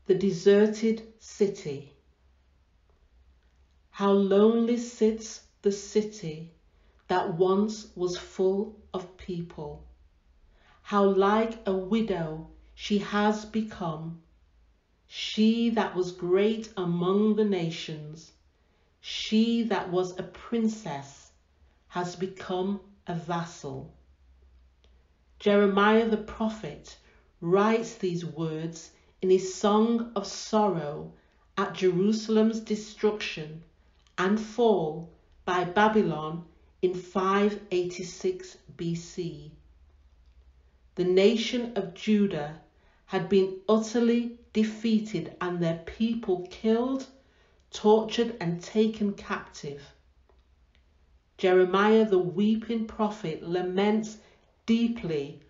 the deserted city. How lonely sits the city that once was full of people. How like a widow she has become, she that was great among the nations, she that was a princess has become a vassal. Jeremiah the prophet writes these words in his song of sorrow at Jerusalem's destruction and fall by Babylon in 586 BC. The nation of Judah had been utterly defeated and their people killed, tortured and taken captive. Jeremiah the weeping prophet laments deeply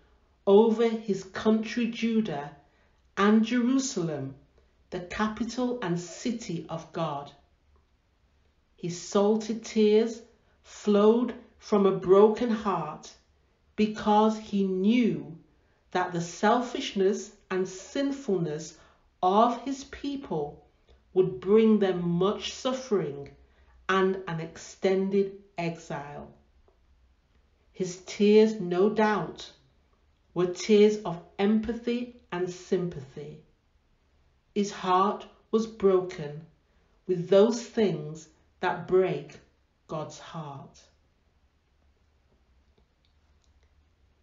over his country Judah and Jerusalem, the capital and city of God. His salted tears flowed from a broken heart because he knew that the selfishness and sinfulness of his people would bring them much suffering and an extended exile. His tears, no doubt, were tears of empathy and sympathy. His heart was broken with those things that break God's heart.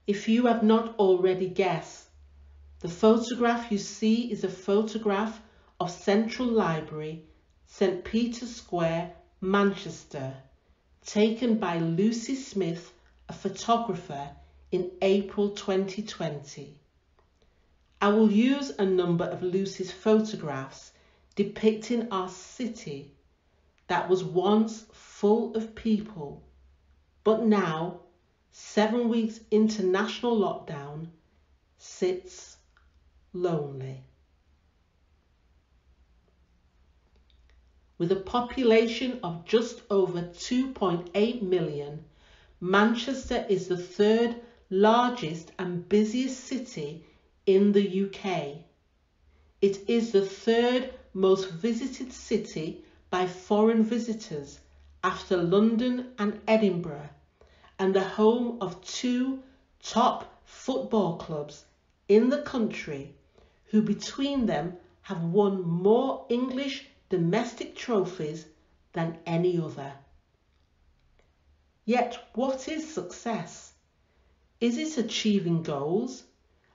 If you have not already guessed, the photograph you see is a photograph of Central Library, St. Peter's Square, Manchester, taken by Lucy Smith, a photographer, in April 2020. I will use a number of Lucy's photographs depicting our city that was once full of people, but now, 7 weeks into national lockdown, sits lonely. With a population of just over 2.8 million, Manchester is the third largest and busiest city in the UK. It is the third most visited city by foreign visitors after London and Edinburgh, and the home of 2 top football clubs in the country who between them have won more English domestic trophies than any other. Yet what is success? Is it achieving goals,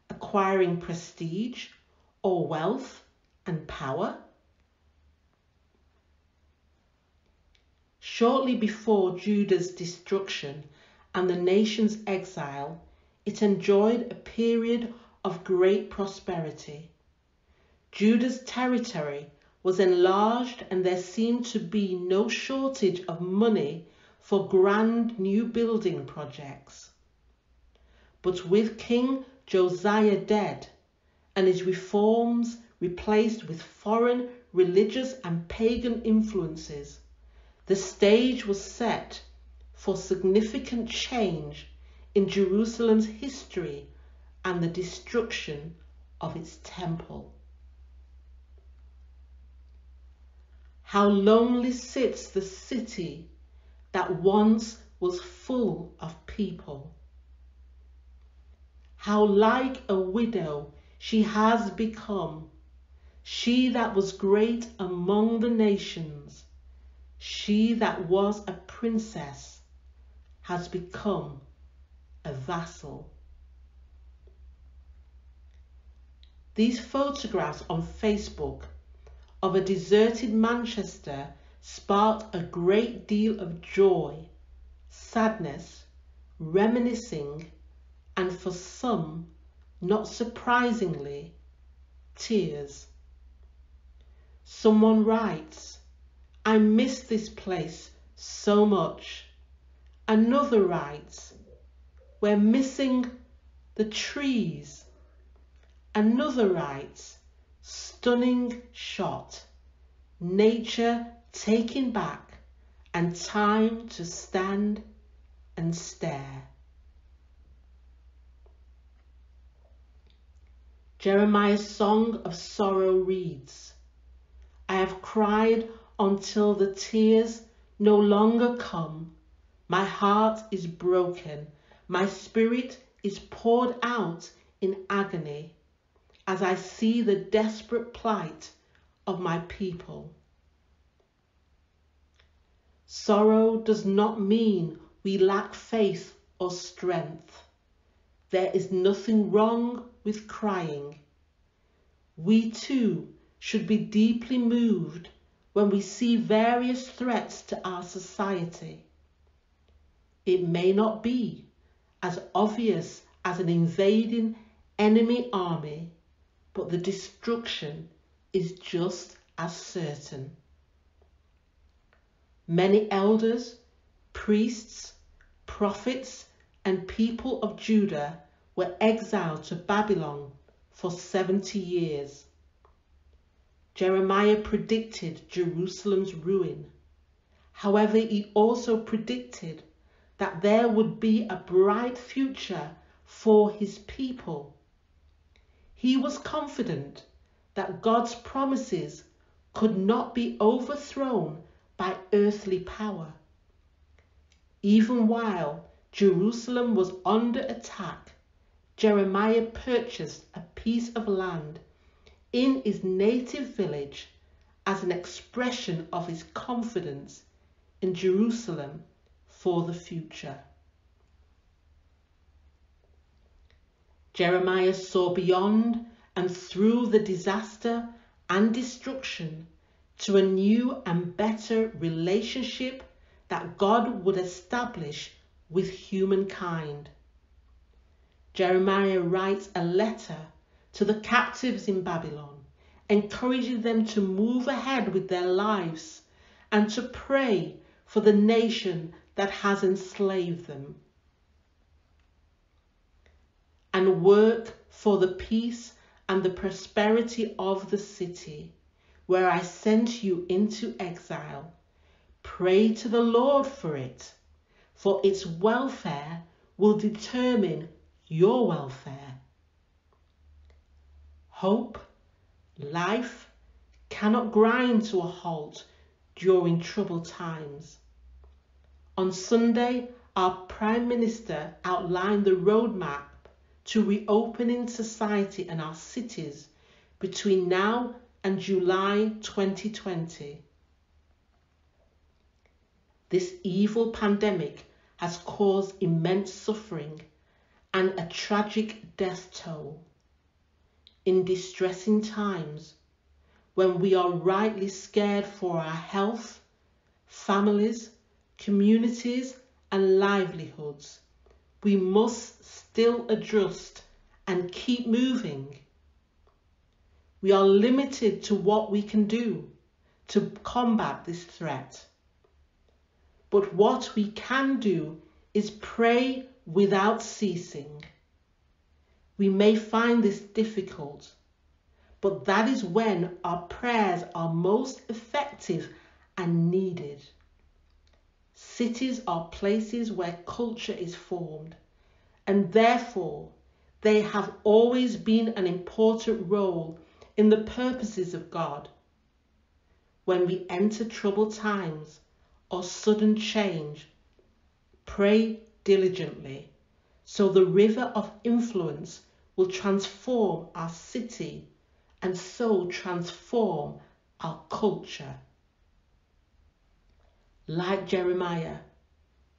acquiring prestige or wealth and power? Shortly before Judah's destruction and the nation's exile, it enjoyed a period of great prosperity. Judah's territory was enlarged and there seemed to be no shortage of money for grand new building projects. But with King Josiah dead and his reforms replaced with foreign religious and pagan influences, the stage was set for significant change in Jerusalem's history and the destruction of its temple. How lonely sits the city that once was full of people. How like a widow she has become, she that was great among the nations, she that was a princess has become a vassal. These photographs on Facebook of a deserted Manchester sparked a great deal of joy, sadness, reminiscing, and for some, not surprisingly, tears. Someone writes, "I miss this place so much." Another writes, "We're missing the trees." Another writes, "Stunning shot, nature taken back and time to stand and stare." Jeremiah's song of sorrow reads, I have cried until the tears no longer come. My heart is broken. My spirit is poured out in agony as I see the desperate plight of my people. Sorrow does not mean we lack faith or strength. There is nothing wrong with crying. We too should be deeply moved when we see various threats to our society. It may not be as obvious as an invading enemy army, but the destruction is just as certain. Many elders, priests, prophets, and people of Judah were exiled to Babylon for 70 years. Jeremiah predicted Jerusalem's ruin. However, he also predicted that there would be a bright future for his people. He was confident that God's promises could not be overthrown by earthly power. Even while Jerusalem was under attack, Jeremiah purchased a piece of land in his native village as an expression of his confidence in Jerusalem for the future. Jeremiah saw beyond and through the disaster and destruction to a new and better relationship that God would establish with humankind. Jeremiah writes a letter to the captives in Babylon, encouraging them to move ahead with their lives and to pray for the nation that has enslaved them, and work for the peace and the prosperity of the city where I sent you into exile. Pray to the Lord for it, for its welfare will determine your welfare. Hope, life cannot grind to a halt during troubled times. On Sunday, our Prime Minister outlined the roadmap to reopening society and our cities between now and July 2020. This evil pandemic has caused immense suffering and a tragic death toll. In distressing times, when we are rightly scared for our health, families, communities, and livelihoods, we must still adjust and keep moving. We are limited to what we can do to combat this threat. But what we can do is pray without ceasing. We may find this difficult, but that is when our prayers are most effective and needed. Cities are places where culture is formed, and therefore they have always been an important role in the purposes of God. When we enter troubled times or sudden change, pray diligently so the river of influence will transform our city and so transform our culture. Like Jeremiah,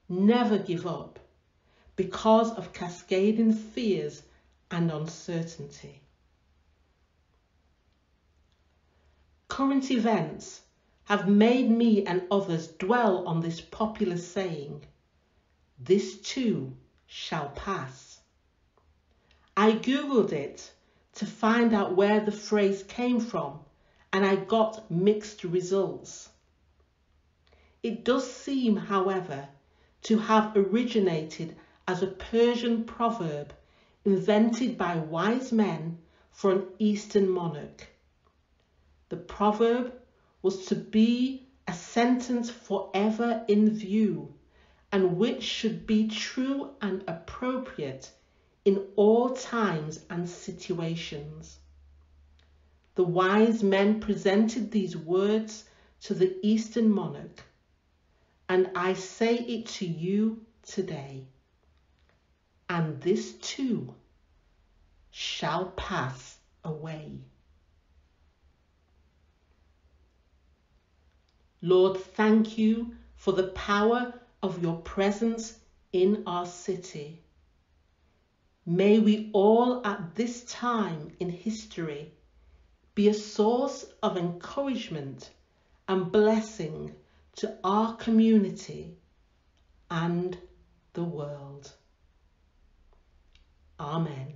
never give up because of cascading fears and uncertainty. Current events have made me and others dwell on this popular saying, "This too shall pass." I googled it to find out where the phrase came from, and I got mixed results. It does seem, however, to have originated as a Persian proverb invented by wise men for an Eastern monarch. The proverb was to be a sentence forever in view, and which should be true and appropriate in all times and situations. The wise men presented these words to the Eastern monarch, and I say it to you today, and this too shall pass away. Lord, thank you for the power of your presence in our city. May we all at this time in history be a source of encouragement and blessing to our community and the world. Amen.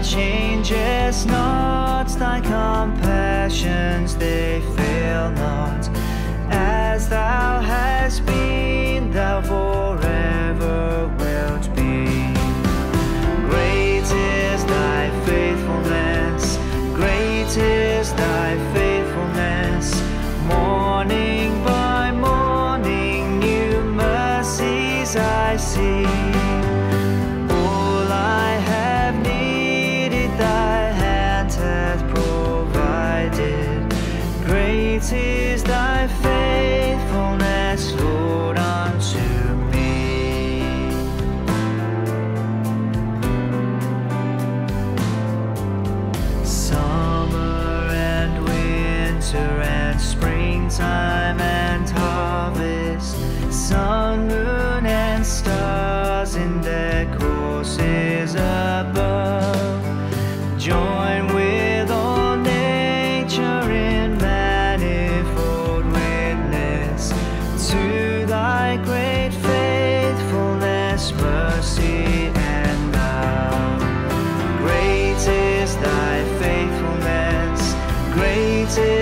Changest not, thy compassions they fail not. As thou hast been, thou forever wilt be. Great is thy faithfulness, great is thy faithfulness. Morning by morning new mercies I see. Great is thy faithfulness, Lord, unto me. Summer and winter and springtime and harvest, sun, moon, and stars in their courses above, join with all nature in to thy great faithfulness, mercy, and love. Great is thy faithfulness, great is